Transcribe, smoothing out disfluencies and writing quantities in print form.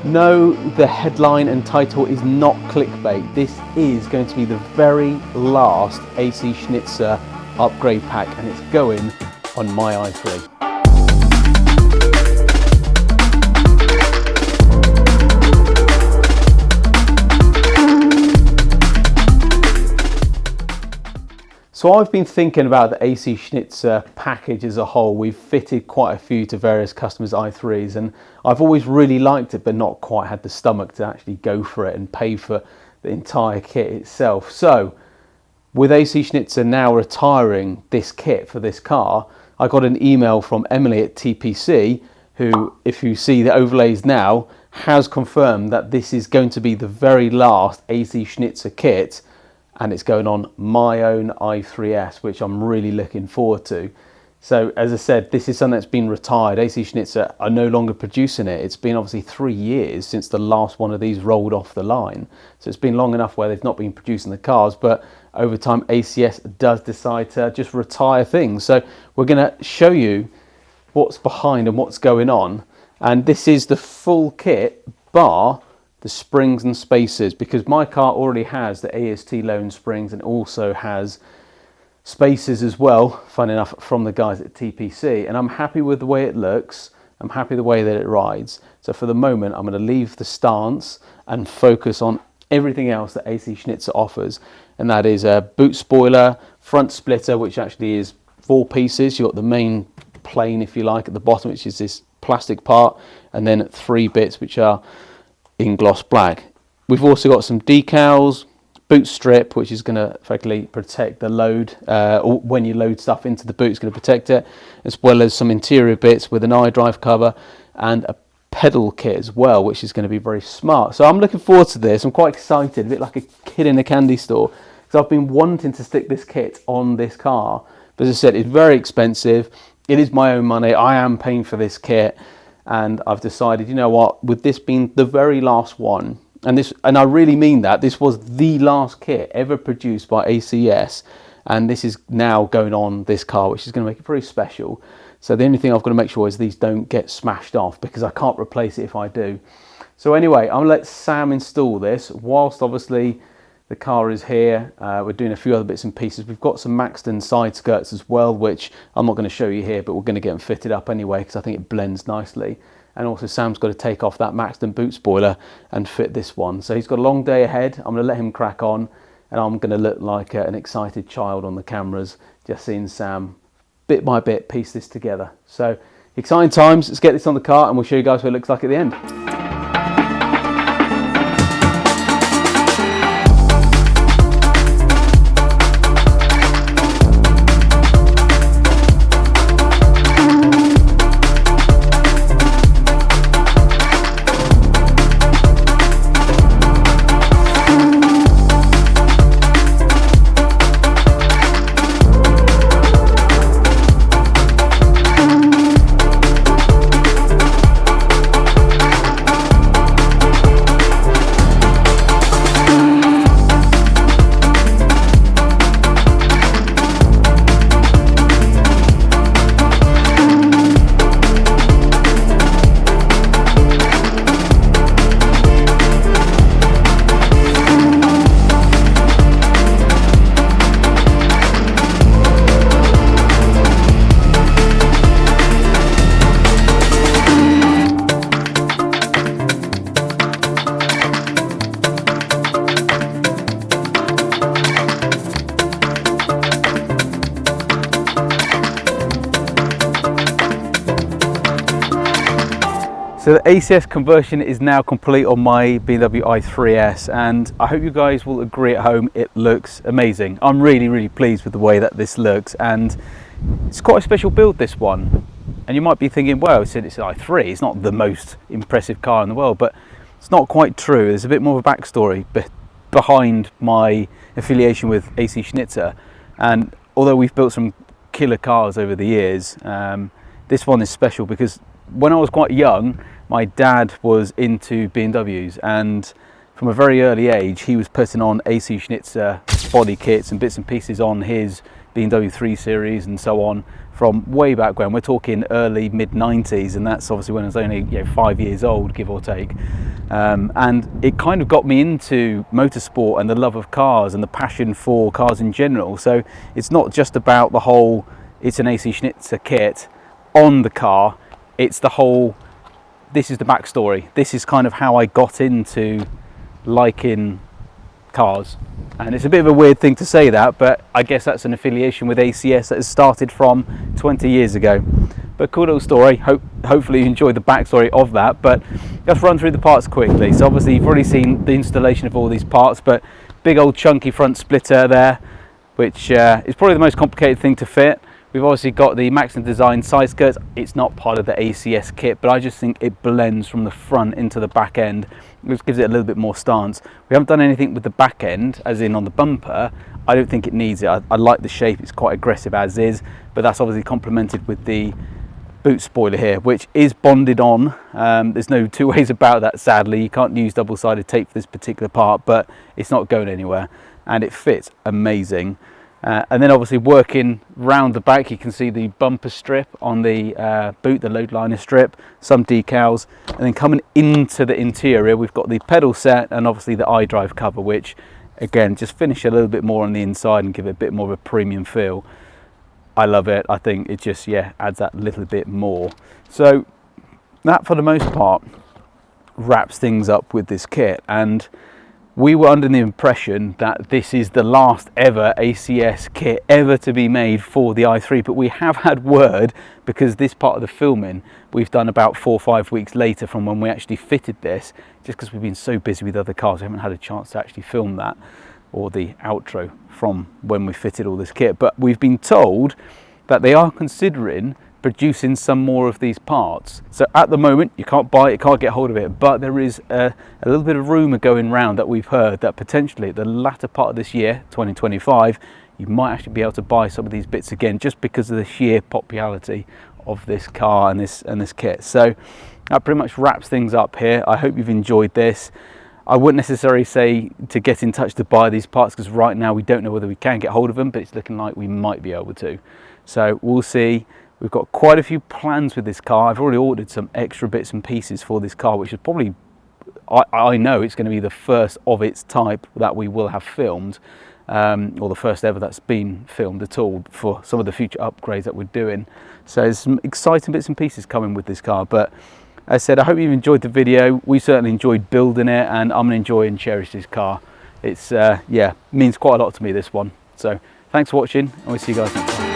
No, the headline and title is not clickbait. This is going to be the very last AC Schnitzer upgrade pack, and it's going on my i3. So I've been thinking about the AC Schnitzer package as a whole. We've fitted quite a few to various customers' i3s, and I've always really liked it, but not quite had the stomach to actually go for it and pay for the entire kit itself. So with AC Schnitzer now retiring this kit for this car, I got an email from Emily at TPC, who, if you see the overlays now, has confirmed that this is going to be the very last AC Schnitzer kit, and it's going on my own i3s, which I'm really looking forward to. So as I said, this is something that's been retired. AC Schnitzer are no longer producing it. It's been obviously 3 years since the last one of these rolled off the line. So it's been long enough where they've not been producing the cars, but over time ACS does decide to just retire things. So we're gonna show you what's behind and what's going on. And this is the full kit, bar the springs and spacers, because my car already has the AST loan springs and also has spacers as well, fun enough, from the guys at TPC, and I'm happy with the way it looks. I'm happy the way that it rides. So for the moment, I'm going to leave the stance and focus on everything else that AC Schnitzer offers, and that is a boot spoiler, front splitter, which actually is 4 pieces. You've got the main plane, if you like, at the bottom, which is this plastic part, and then 3 bits which are in gloss black. We've also got some decals, boot strip, which is going to effectively protect the load, or when you load stuff into the boot, it's going to protect it, as well as some interior bits with an iDrive cover and a pedal kit as well, which is going to be very smart. So I'm looking forward to this. I'm quite excited, a bit like a kid in a candy store, because I've been wanting to stick this kit on this car. But as I said, it's very expensive. It is my own money. I am paying for this kit. And I've decided, you know what, with this being the very last one, and I really mean that, this was the last kit ever produced by ACS, and this is now going on this car, which is going to make it very special. So the only thing I've got to make sure is these don't get smashed off, because I can't replace it if I do. So anyway, I'm going to let Sam install this, whilst obviously the car is here. We're doing a few other bits and pieces. We've got some Maxton side skirts as well, which I'm not going to show you here, but we're going to get them fitted up anyway, because I think it blends nicely. And also Sam's got to take off that Maxton boot spoiler and fit this one. So he's got a long day ahead. I'm going to let him crack on, and I'm going to look like an excited child on the cameras, just seeing Sam bit by bit piece this together. So exciting times. Let's get this on the car and we'll show you guys what it looks like at the end. So the ACS conversion is now complete on my BMW i3s, and I hope you guys will agree at home it looks amazing. I'm really pleased with the way that this looks, and it's quite a special build, this one. And you might be thinking, well, it's an i3, it's not the most impressive car in the world, but it's not quite true. There's a bit more of a backstory behind my affiliation with AC Schnitzer, and although we've built some killer cars over the years, this one is special because when I was quite young, my dad was into BMWs, and from a very early age he was putting on AC Schnitzer body kits and bits and pieces on his BMW 3 Series and so on from way back when. We're talking early mid 90s, and that's obviously when I was only 5 years old, give or take. And it kind of got me into motorsport and the love of cars and the passion for cars in general. So it's not just about the whole, it's an AC Schnitzer kit on the car, it's the whole, this is the backstory. This is kind of how I got into liking cars. And it's a bit of a weird thing to say that, but I guess that's an affiliation with ACS that has started from 20 years ago. But cool little story. Hopefully you enjoyed the backstory of that. But let's run through the parts quickly. So obviously you've already seen the installation of all these parts, but big old chunky front splitter there, which is probably the most complicated thing to fit. We've obviously got the Maxim Design side skirts. It's not part of the ACS kit, but I just think it blends from the front into the back end, which gives it a little bit more stance. We haven't done anything with the back end, as in on the bumper. I don't think it needs it. I like the shape, it's quite aggressive as is, but that's obviously complemented with the boot spoiler here, which is bonded on. There's no two ways about that, sadly. You can't use double-sided tape for this particular part, but it's not going anywhere, and it fits amazing. And then obviously working round the back, you can see the bumper strip on the boot, the load liner strip, some decals, and then coming into the interior, we've got the pedal set and obviously the iDrive cover, which again, just finish a little bit more on the inside and give it a bit more of a premium feel. I love it. I think it just, yeah, adds that little bit more. So that for the most part wraps things up with this kit. And we were under the impression that this is the last ever ACS kit ever to be made for the i3, but we have had word, because this part of the filming we've done about 4 or 5 weeks later from when we actually fitted this, just because we've been so busy with other cars, we haven't had a chance to actually film that, or the outro from when we fitted all this kit. But we've been told that they are considering producing some more of these parts. So at the moment you can't buy it, can't get hold of it, but there is a little bit of rumour going around that we've heard that potentially at the latter part of this year, 2025, you might actually be able to buy some of these bits again, just because of the sheer popularity of this car and this kit. So that pretty much wraps things up here. I hope you've enjoyed this. I wouldn't necessarily say to get in touch to buy these parts, because right now we don't know whether we can get hold of them, but it's looking like we might be able to. So we'll see. We've got quite a few plans with this car. I've already ordered some extra bits and pieces for this car, which is probably, I know it's going to be the first of its type that we will have filmed, or the first ever that's been filmed at all, for some of the future upgrades that we're doing. So there's some exciting bits and pieces coming with this car. But as I said, I hope you've enjoyed the video. We certainly enjoyed building it, and I'm going to enjoy and cherish this car. It's, yeah, means quite a lot to me, this one. So thanks for watching, and we'll see you guys next time.